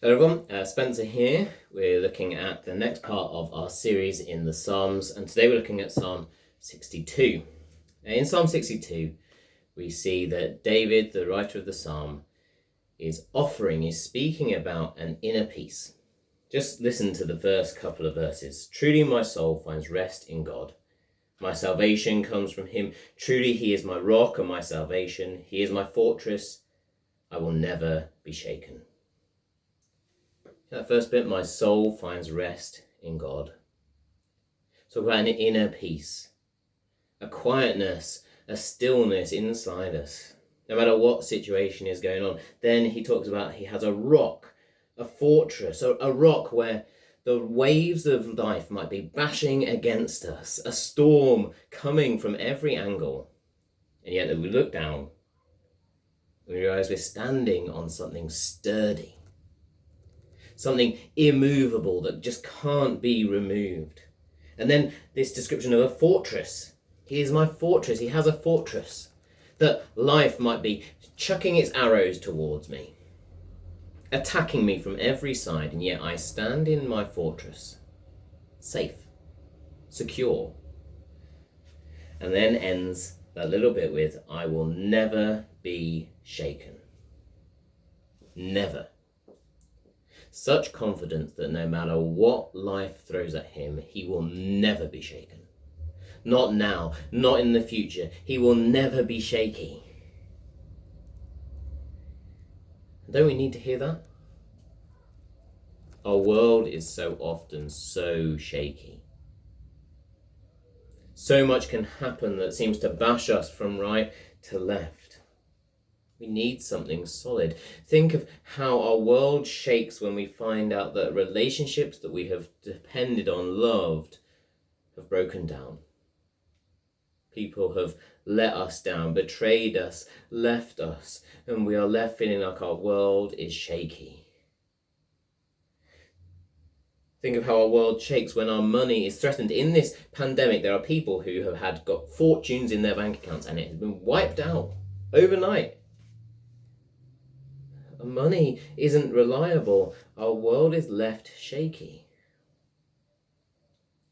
Hello everyone, Spencer here. We're looking at the next part of our series in the Psalms, and today we're looking at Psalm 62. In Psalm 62, we see that David, the writer of the psalm, is speaking about an inner peace. Just listen to the first couple of verses. Truly my soul finds rest in God. My salvation comes from him. Truly he is my rock and my salvation. He is my fortress. I will never be shaken. That first bit, my soul finds rest in God. So about an inner peace, a quietness, a stillness inside us. No matter what situation is going on. Then he talks about he has a rock, a fortress, a rock where the waves of life might be bashing against us, a storm coming from every angle. And yet as we look down, we realize we're standing on something sturdy. Something immovable that just can't be removed. And then this description of a fortress. He is my fortress. He has a fortress. That life might be chucking its arrows towards me, attacking me from every side, and yet I stand in my fortress, safe, secure. And then ends that little bit with, I will never be shaken. Never. Such confidence that no matter what life throws at him, he will never be shaken. Not now, not in the future. He will never be shaky. Don't we need to hear that? Our world is so often so shaky. So much can happen that seems to bash us from right to left. We need something solid. Think of how our world shakes when we find out that relationships that we have depended on, loved, have broken down. People have let us down, betrayed us, left us, and we are left feeling like our world is shaky. Think of how our world shakes when our money is threatened. In this pandemic, there are people who have got fortunes in their bank accounts and it has been wiped out overnight. Money isn't reliable. Our world is left shaky.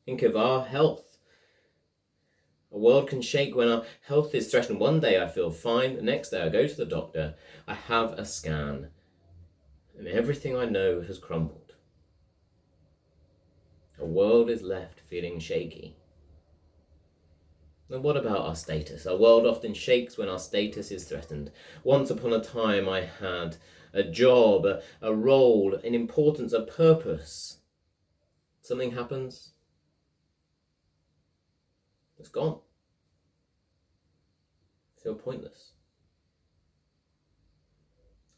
Think of our health. A world can shake when our health is threatened. One day I feel fine, the next day I go to the doctor, I have a scan, and everything I know has crumbled. A world is left feeling shaky. And what about our status? Our world often shakes when our status is threatened. Once upon a time I had a job, a role, an importance, a purpose. Something happens, it's gone. I feel pointless.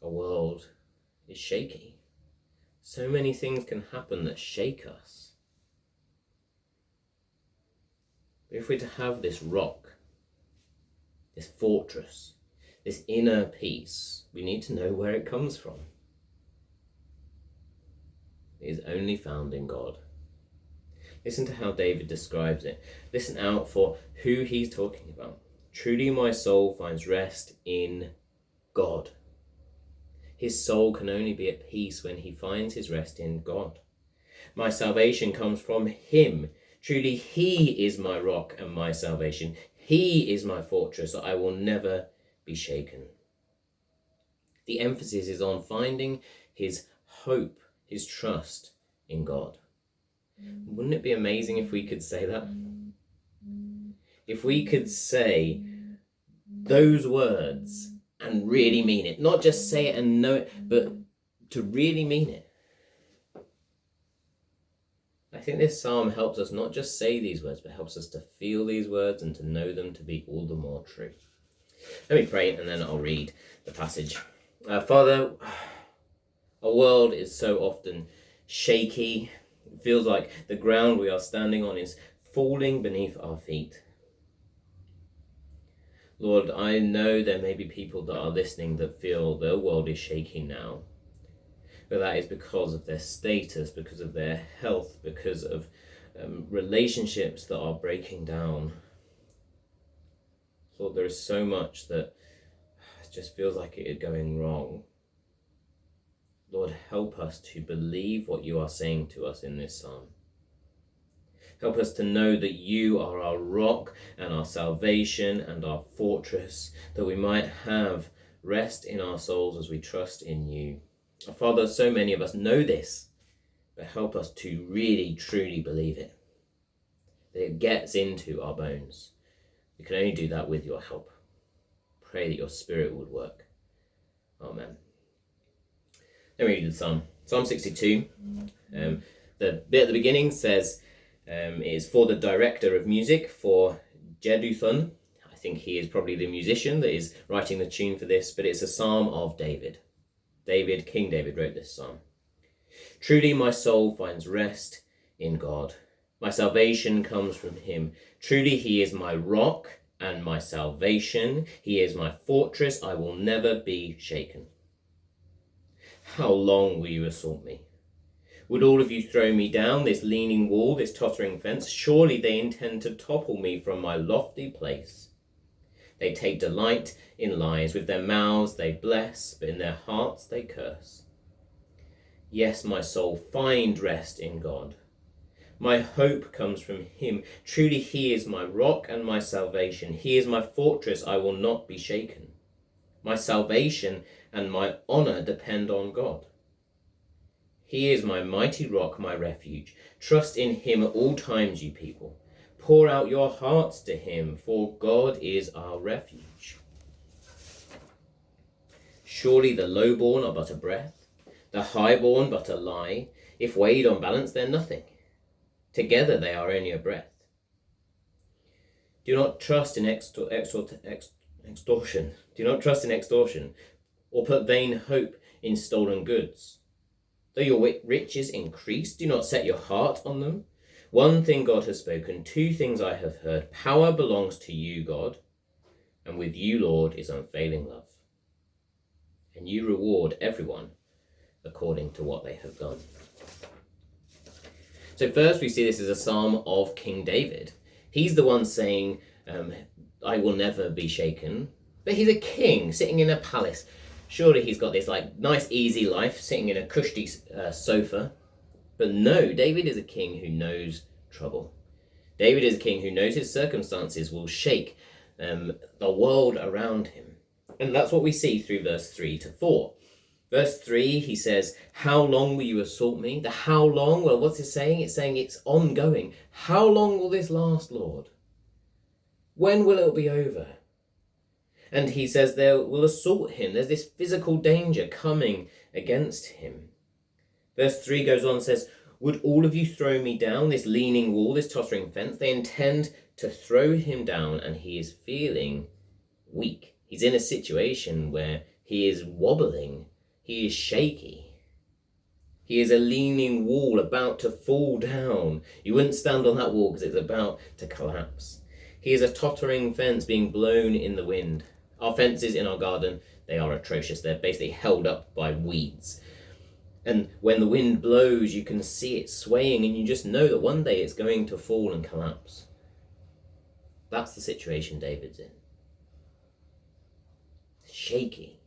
Our world is shaky. So many things can happen that shake us. But if we're to have this rock, this fortress, this inner peace, we need to know where it comes from. It is only found in God. Listen to how David describes it. Listen out for who he's talking about. Truly my soul finds rest in God. His soul can only be at peace when he finds his rest in God. My salvation comes from him. Truly he is my rock and my salvation. He is my fortress. I will never be shaken. The emphasis is on finding his hope, his trust in God. Wouldn't it be amazing if we could say that? If we could say those words and really mean it. Not just say it and know it, but to really mean it. I think this psalm helps us not just say these words, but helps us to feel these words and to know them to be all the more true. Let me pray and then I'll read the passage. Father, our world is so often shaky. It feels like the ground we are standing on is falling beneath our feet. Lord, I know there may be people that are listening that feel their world is shaking now. But that is because of their status, because of their health, because of relationships that are breaking down. Lord, there is so much that just feels like it is going wrong. Lord, help us to believe what you are saying to us in this psalm. Help us to know that you are our rock and our salvation and our fortress, that we might have rest in our souls as we trust in you. Father, so many of us know this, but help us to really, truly believe it, that it gets into our bones. We can only do that with your help. Pray that your Spirit would work. Amen. Then we read the Psalm. Psalm 62. The bit at the beginning says it is for the director of music, for Jeduthun. I think he is probably the musician that is writing the tune for this, but it's a psalm of David. King David wrote this psalm. Truly my soul finds rest in God. My salvation comes from him. Truly he is my rock and my salvation. He is my fortress. I will never be shaken. How long will you assault me? Would all of you throw me down, this leaning wall, this tottering fence? Surely they intend to topple me from my lofty place. They take delight in lies. With their mouths they bless, but in their hearts they curse. Yes, my soul, find rest in God. My hope comes from him. Truly he is my rock and my salvation. He is my fortress. I will not be shaken. My salvation and my honor depend on God. He is my mighty rock, my refuge. Trust in him at all times, you people. Pour out your hearts to him, for God is our refuge. Surely the lowborn are but a breath, the highborn but a lie. If weighed on balance, they're nothing. Together they are only a breath. Do not trust in extortion. Do not trust in extortion, or put vain hope in stolen goods. Though your riches increase, do not set your heart on them. One thing God has spoken, two things I have heard. Power belongs to you, God, and with you, Lord, is unfailing love. And you reward everyone according to what they have done. So first we see this as a psalm of King David. He's the one saying, I will never be shaken. But he's a king sitting in a palace. Surely he's got this nice easy life sitting in a cushy sofa. But no, David is a king who knows trouble. David is a king who knows his circumstances will shake the world around him. And that's what we see through verse 3 to 4. Verse 3, he says, how long will you assault me? The how long, well, what's it saying? It's saying it's ongoing. How long will this last, Lord? When will it be over? And he says they will assault him. There's this physical danger coming against him. Verse 3 goes on and says, would all of you throw me down, this leaning wall, this tottering fence? They intend to throw him down, and he is feeling weak. He's in a situation where he is wobbling. He is shaky. He is a leaning wall about to fall down. You wouldn't stand on that wall because it's about to collapse. He is a tottering fence being blown in the wind. Our fences in our garden, they are atrocious. They're basically held up by weeds. And when the wind blows, you can see it swaying, and you just know that one day it's going to fall and collapse. That's the situation David's in. Shaky.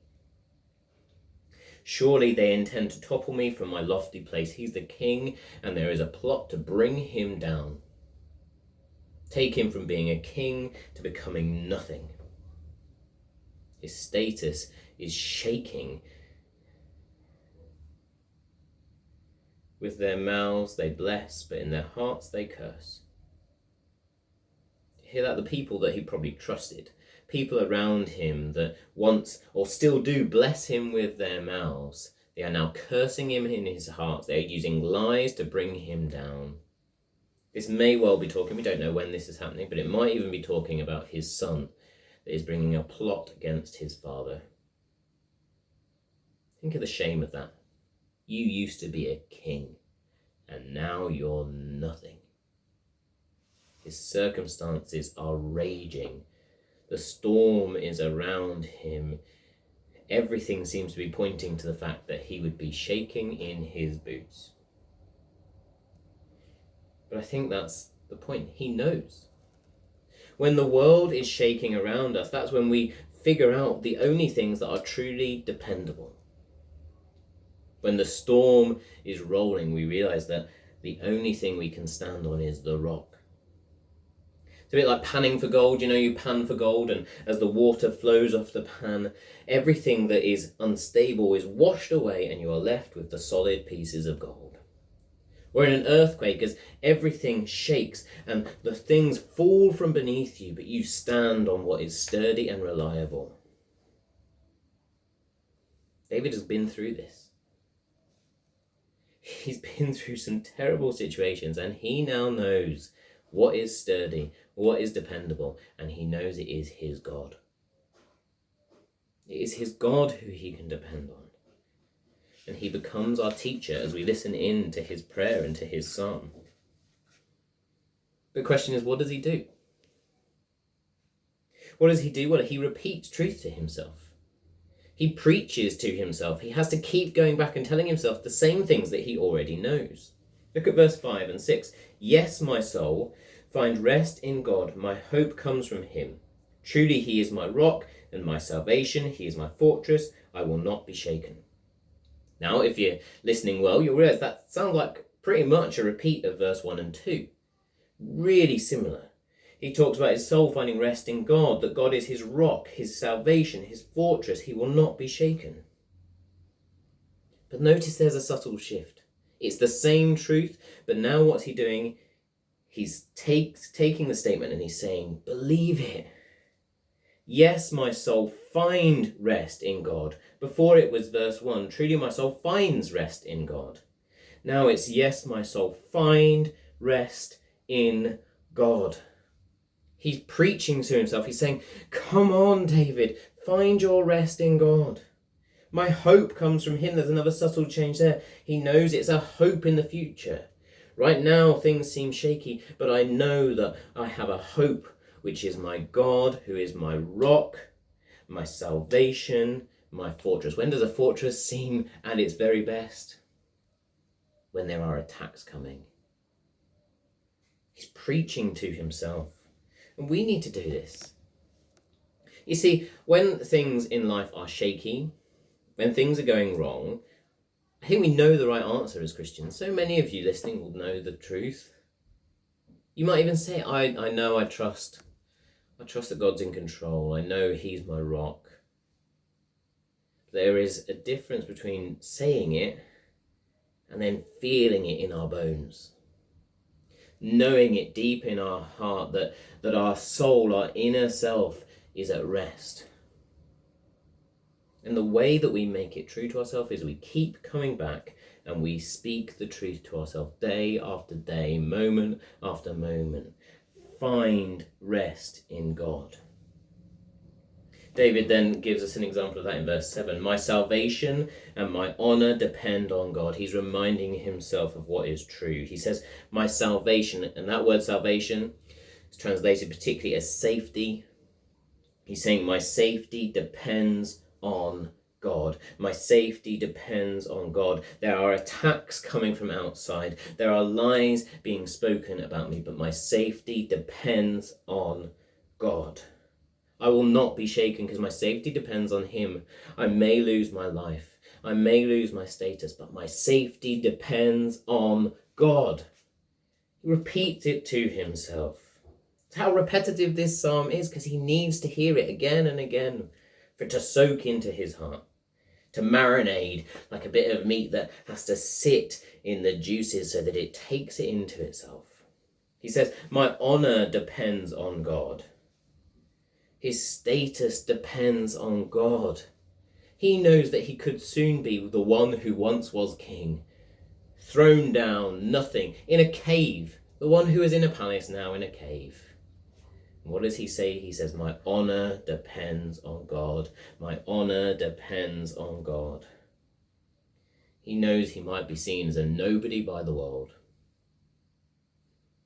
Surely they intend to topple me from my lofty place. He's the king, and there is a plot to bring him down. Take him from being a king to becoming nothing. His status is shaking. With their mouths they bless, but in their hearts they curse. Hear that? The people that he probably trusted, people around him that once or still do bless him with their mouths, they are now cursing him in his heart. They are using lies to bring him down. This may well be talking, we don't know when this is happening, but it might even be talking about his son that is bringing a plot against his father. Think of the shame of that. You used to be a king, and now you're nothing. His circumstances are raging. The storm is around him. Everything seems to be pointing to the fact that he would be shaking in his boots. But I think that's the point. He knows. When the world is shaking around us, that's when we figure out the only things that are truly dependable. When the storm is rolling, we realize that the only thing we can stand on is the rock. It's a bit like panning for gold. You pan for gold, and as the water flows off the pan, everything that is unstable is washed away, and you are left with the solid pieces of gold. Or in an earthquake, as everything shakes and the things fall from beneath you, but you stand on what is sturdy and reliable. David has been through this. He's been through some terrible situations, and he now knows what is sturdy, what is dependable, and he knows it is his God. It is his God who he can depend on. And he becomes our teacher as we listen in to his prayer and to his psalm. The question is, what does he do? What does he do? Well, he repeats truth to himself. He preaches to himself. He has to keep going back and telling himself the same things that he already knows. Look at verse 5 and 6. Yes, my soul, find rest in God. My hope comes from him. Truly he is my rock and my salvation. He is my fortress. I will not be shaken. Now, if you're listening well, you'll realize that sounds like pretty much a repeat of verse 1 and 2. Really similar. He talks about his soul finding rest in God, that God is his rock, his salvation, his fortress. He will not be shaken. But notice there's a subtle shift. It's the same truth, but now what's he doing? He's taking the statement and he's saying, believe it. Yes, my soul, find rest in God. Before it was verse 1, truly my soul finds rest in God. Now it's, yes, my soul, find rest in God. He's preaching to himself. He's saying, come on, David, find your rest in God. My hope comes from him. There's another subtle change there. He knows it's a hope in the future. Right now, things seem shaky, but I know that I have a hope, which is my God, who is my rock, my salvation, my fortress. When does a fortress seem at its very best? When there are attacks coming. He's preaching to himself. And we need to do this. You see, when things in life are shaky, when things are going wrong, I think we know the right answer as Christians. So many of you listening will know the truth. You might even say, I know, I trust that God's in control. I know he's my rock. There is a difference between saying it and then feeling it in our bones. Knowing it deep in our heart that our soul, our inner self, is at rest. And the way that we make it true to ourselves is we keep coming back and we speak the truth to ourselves day after day, moment after moment. Find rest in God. David then gives us an example of that in verse 7. My salvation and my honor depend on God. He's reminding himself of what is true. He says, my salvation, and that word salvation is translated particularly as safety. He's saying my safety depends on God. My safety depends on God. There are attacks coming from outside. There are lies being spoken about me, but my safety depends on God. I will not be shaken because my safety depends on him. I may lose my life. I may lose my status, but my safety depends on God. He repeats it to himself. It's how repetitive this psalm is because he needs to hear it again and again for it to soak into his heart, to marinate like a bit of meat that has to sit in the juices so that it takes it into itself. He says, my honor depends on God. His status depends on God. He knows that he could soon be the one who once was king, thrown down, nothing, in a cave, the one who is in a palace now in a cave. And what does he say? He says, my honor depends on God. My honor depends on God. He knows he might be seen as a nobody by the world,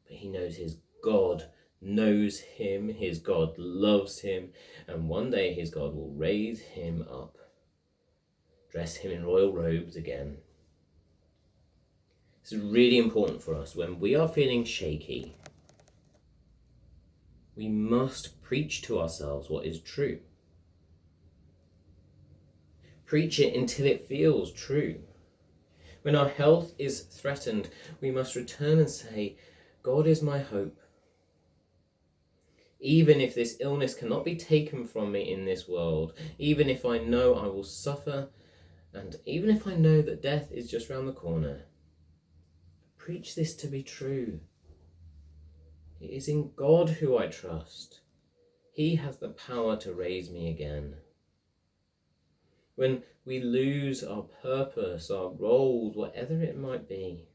but he knows his God knows him, his God loves him, and one day his God will raise him up, dress him in royal robes again. This is really important for us. When we are feeling shaky, we must preach to ourselves what is true. Preach it until it feels true. When our health is threatened, we must return and say, God is my hope. Even if this illness cannot be taken from me in this world, even if I know I will suffer, and even if I know that death is just round the corner, preach this to be true. It is in God who I trust. He has the power to raise me again. When we lose our purpose, our roles, whatever it might be,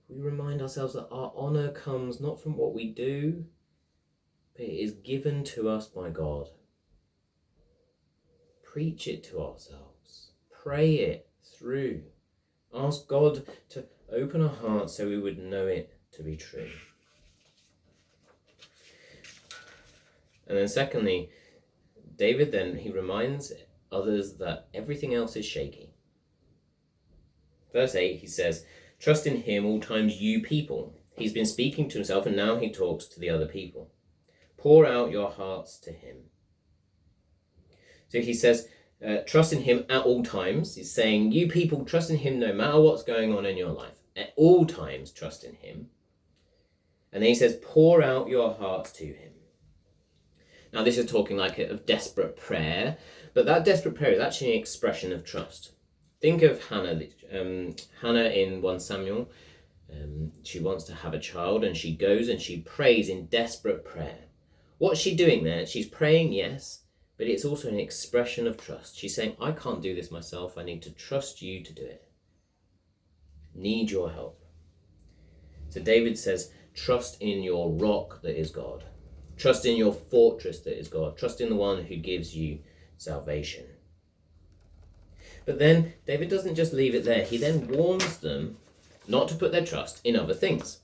we remind ourselves that our honour comes not from what we do, but it is given to us by God. Preach it to ourselves. Pray it through. Ask God to open our hearts so we would know it to be true. And then secondly, David he reminds others that everything else is shaky. Verse 8, he says, trust in him all times, you people. He's been speaking to himself and now he talks to the other people. Pour out your hearts to him. So he says, trust in him at all times. He's saying, you people, trust in him no matter what's going on in your life. At all times, trust in him. And then he says, pour out your hearts to him. Now, this is talking like of desperate prayer, but that desperate prayer is actually an expression of trust. Think of Hannah. Hannah in 1 Samuel, she wants to have a child and she goes and she prays in desperate prayer. What's she doing there? She's praying, yes, but it's also an expression of trust. She's saying, I can't do this myself. I need to trust you to do it. Need your help. So David says, trust in your rock that is God. Trust in your fortress that is God. Trust in the one who gives you salvation. But then David doesn't just leave it there. He then warns them not to put their trust in other things.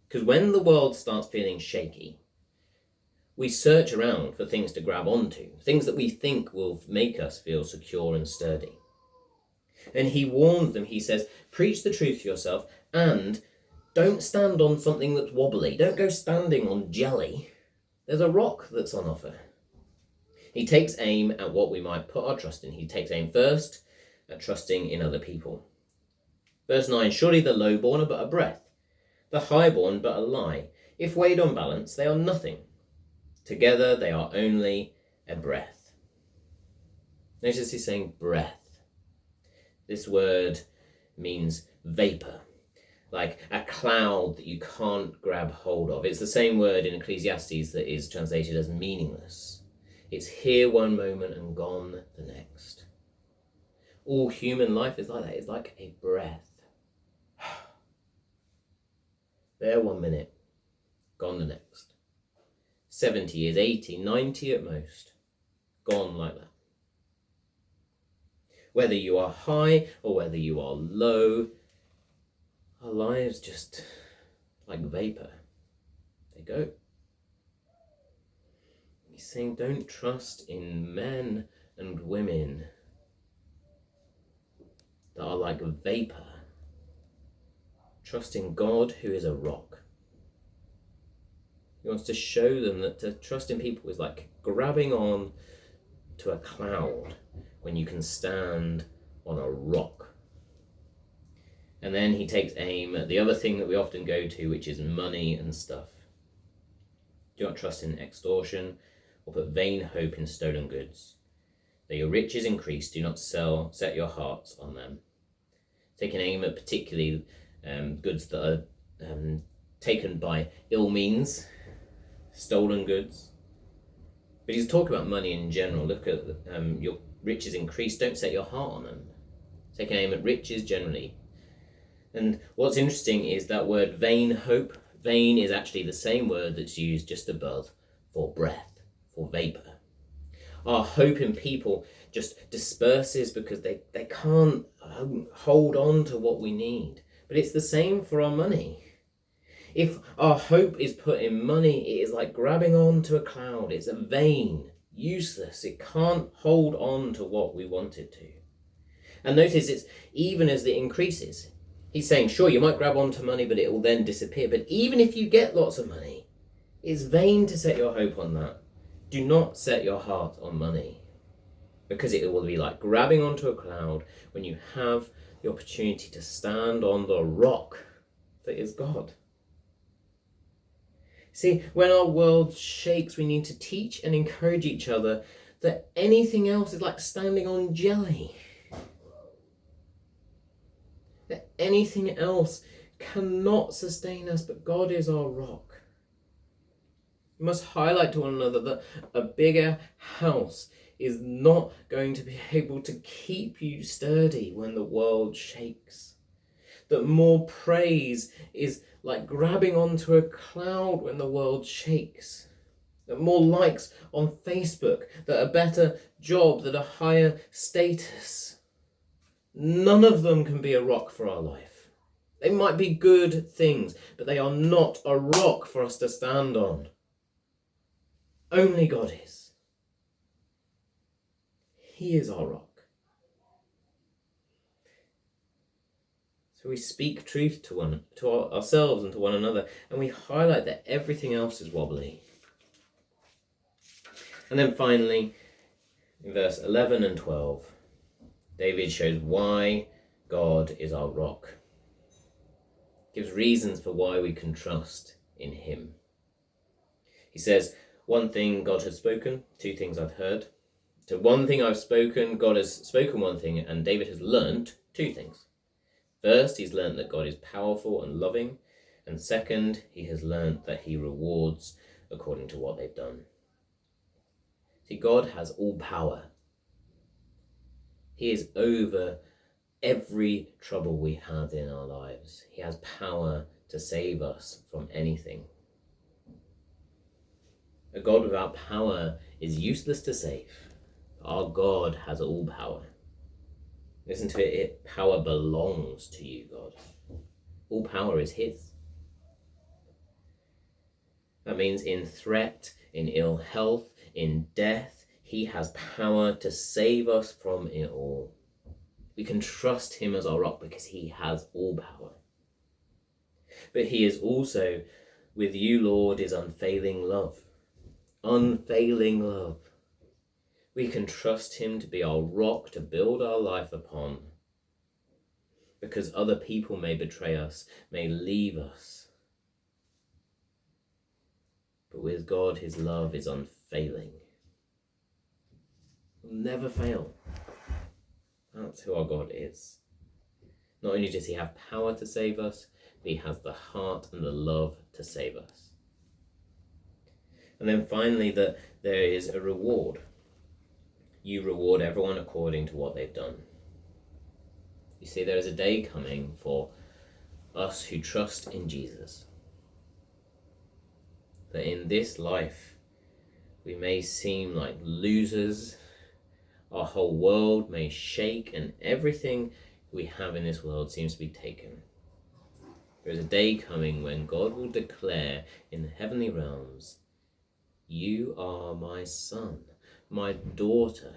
Because when the world starts feeling shaky, we search around for things to grab onto, things that we think will make us feel secure and sturdy. And he warns them, he says, preach the truth to yourself and don't stand on something that's wobbly. Don't go standing on jelly. There's a rock that's on offer. He takes aim at what we might put our trust in. He takes aim first at trusting in other people. Verse 9, surely the lowborn are but a breath, the highborn but a lie. If weighed on balance, they are nothing. Together they are only a breath. Notice he's saying breath. This word means vapour, like a cloud that you can't grab hold of. It's the same word in Ecclesiastes that is translated as meaningless. It's here one moment and gone the next. All human life is like that. It's like a breath. There 1 minute, gone the next. 70 years, 80, 90 at most, gone like that. Whether you are high or whether you are low, our lives just like vapor. They go. He's saying don't trust in men and women that are like vapor. Trust in God who is a rock. He wants to show them that to trust in people is like grabbing on to a cloud when you can stand on a rock. And then he takes aim at the other thing that we often go to, which is money and stuff. Do not trust in extortion or put vain hope in stolen goods. Though your riches increase, do not set your hearts on them. Taking aim at particularly goods that are taken by ill means, stolen goods. But he's talking about money in general. Look at your riches increase, don't set your heart on them. Taking aim at riches generally. And what's interesting is that word vain hope. Vain is actually the same word that's used just above for breath, for vapour. Our hope in people just disperses because they can't hold on to what we need. But it's the same for our money. If our hope is put in money, it is like grabbing on to a cloud. It's vain, useless. It can't hold on to what we want it to. And notice it's even as it increases. He's saying, sure, you might grab onto money, but it will then disappear. But even if you get lots of money, it's vain to set your hope on that. Do not set your heart on money. because it will be like grabbing onto a cloud when you have the opportunity to stand on the rock that is God. See, when our world shakes, we need to teach and encourage each other that anything else is like standing on jelly. That anything else cannot sustain us, but God is our rock. We must highlight to one another that a bigger house is not going to be able to keep you sturdy when the world shakes. That more praise is like grabbing onto a cloud when the world shakes. That more likes on Facebook, that a better job, that a higher status. None of them can be a rock for our life. They might be good things, but they are not a rock for us to stand on. Only God is. He is our rock. So we speak truth to ourselves and to one another, and we highlight that everything else is wobbly. And then finally, in verse 11 and 12, David shows why God is our rock. Gives reasons for why we can trust in him. He says, one thing God has spoken, two things I've heard. So one thing I've spoken, God has spoken one thing, and David has learnt two things. First, he's learnt that God is powerful and loving, and second, he has learnt that he rewards according to what they've done. See, God has all power. He is over every trouble we have in our lives. He has power to save us from anything. A God without power is useless to save. Our God has all power. Listen to it, power belongs to you, God. All power is his. That means in threat, in ill health, in death, he has power to save us from it all. We can trust him as our rock because he has all power. But he is also, with you, Lord, is unfailing love. Unfailing love. We can trust him to be our rock to build our life upon, because other people may betray us, may leave us. But with God, his love is unfailing. He'll never fail. That's who our God is. Not only does he have power to save us, but he has the heart and the love to save us. And then finally, that there is a reward. You reward everyone according to what they've done. You see, there is a day coming for us who trust in Jesus, that in this life we may seem like losers, our whole world may shake, and everything we have in this world seems to be taken. There is a day coming when God will declare in the heavenly realms, you are my son, my daughter.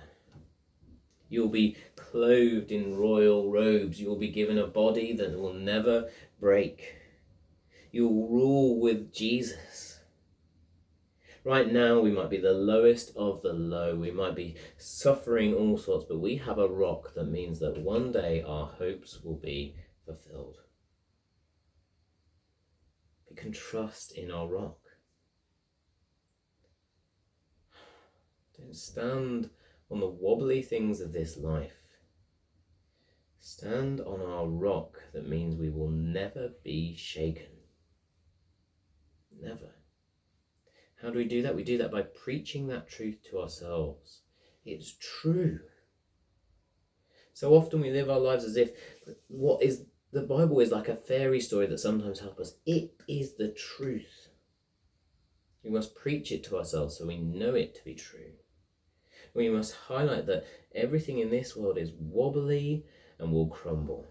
You'll be clothed in royal robes. You'll be given a body that will never break. You'll rule with Jesus. Right now, we might be the lowest of the low. We might be suffering all sorts, but we have a rock that means that one day our hopes will be fulfilled. We can trust in our rock. Don't stand on the wobbly things of this life. Stand on our rock that means we will never be shaken. Never. How do we do that? We do that by preaching that truth to ourselves. It's true. So often we live our lives as if what is the Bible is like a fairy story that sometimes helps us. It is the truth. We must preach it to ourselves so we know it to be true. We must highlight that everything in this world is wobbly and will crumble.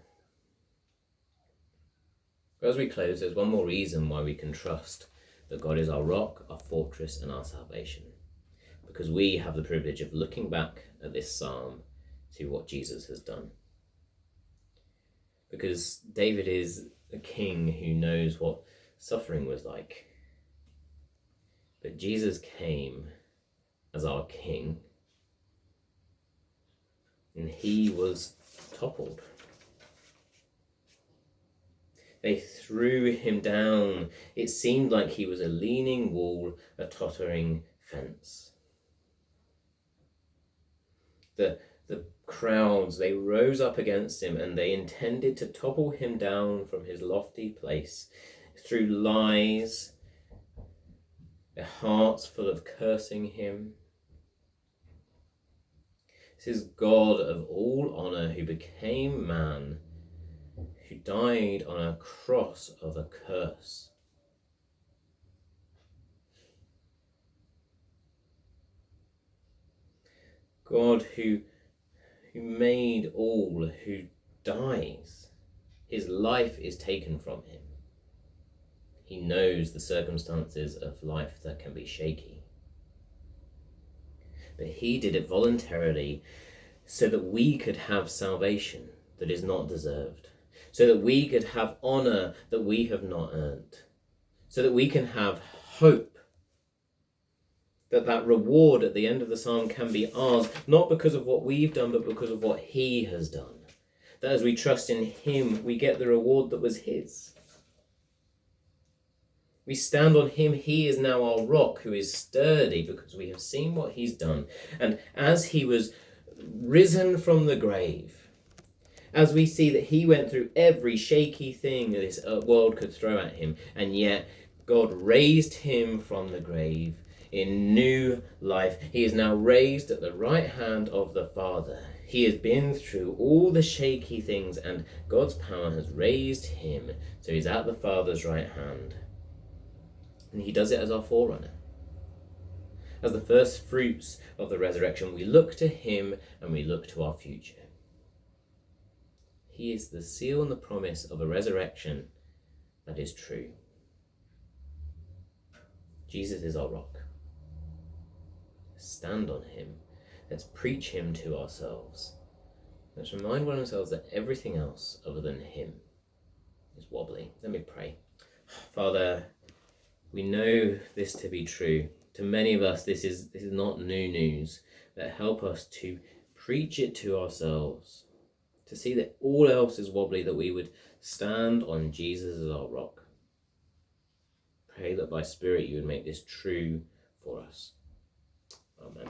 But as we close, there's one more reason why we can trust that God is our rock, our fortress, and our salvation. Because we have the privilege of looking back at this psalm to what Jesus has done. Because David is a king who knows what suffering was like. But Jesus came as our king, and he was toppled. They threw him down. It seemed like he was a leaning wall, a tottering fence. The crowds, they rose up against him, and they intended to topple him down from his lofty place through lies, their hearts full of cursing him. This is God of all honour who became man, who died on a cross of a curse. God who made all, who dies. His life is taken from him. He knows the circumstances of life that can be shaky. But he did it voluntarily so that we could have salvation that is not deserved, so that we could have honour that we have not earned, so that we can have hope, that reward at the end of the psalm can be ours, not because of what we've done, but because of what he has done. That as we trust in him, we get the reward that was his. We stand on him. He is now our rock, who is sturdy because we have seen what he's done. And as he was risen from the grave, as we see that he went through every shaky thing this world could throw at him, and yet God raised him from the grave in new life. He is now raised at the right hand of the Father. He has been through all the shaky things, and God's power has raised him. So he's at the Father's right hand. And he does it as our forerunner. As the first fruits of the resurrection, we look to him and we look to our future. He is the seal and the promise of a resurrection that is true. Jesus is our rock. Stand on him. Let's preach him to ourselves. Let's remind one ourselves that everything else other than him is wobbly. Let me pray. Father, we know this to be true. To many of us, this is not new news. But help us to preach it to ourselves, to see that all else is wobbly, that we would stand on Jesus as our rock. Pray that by Spirit you would make this true for us. Amen.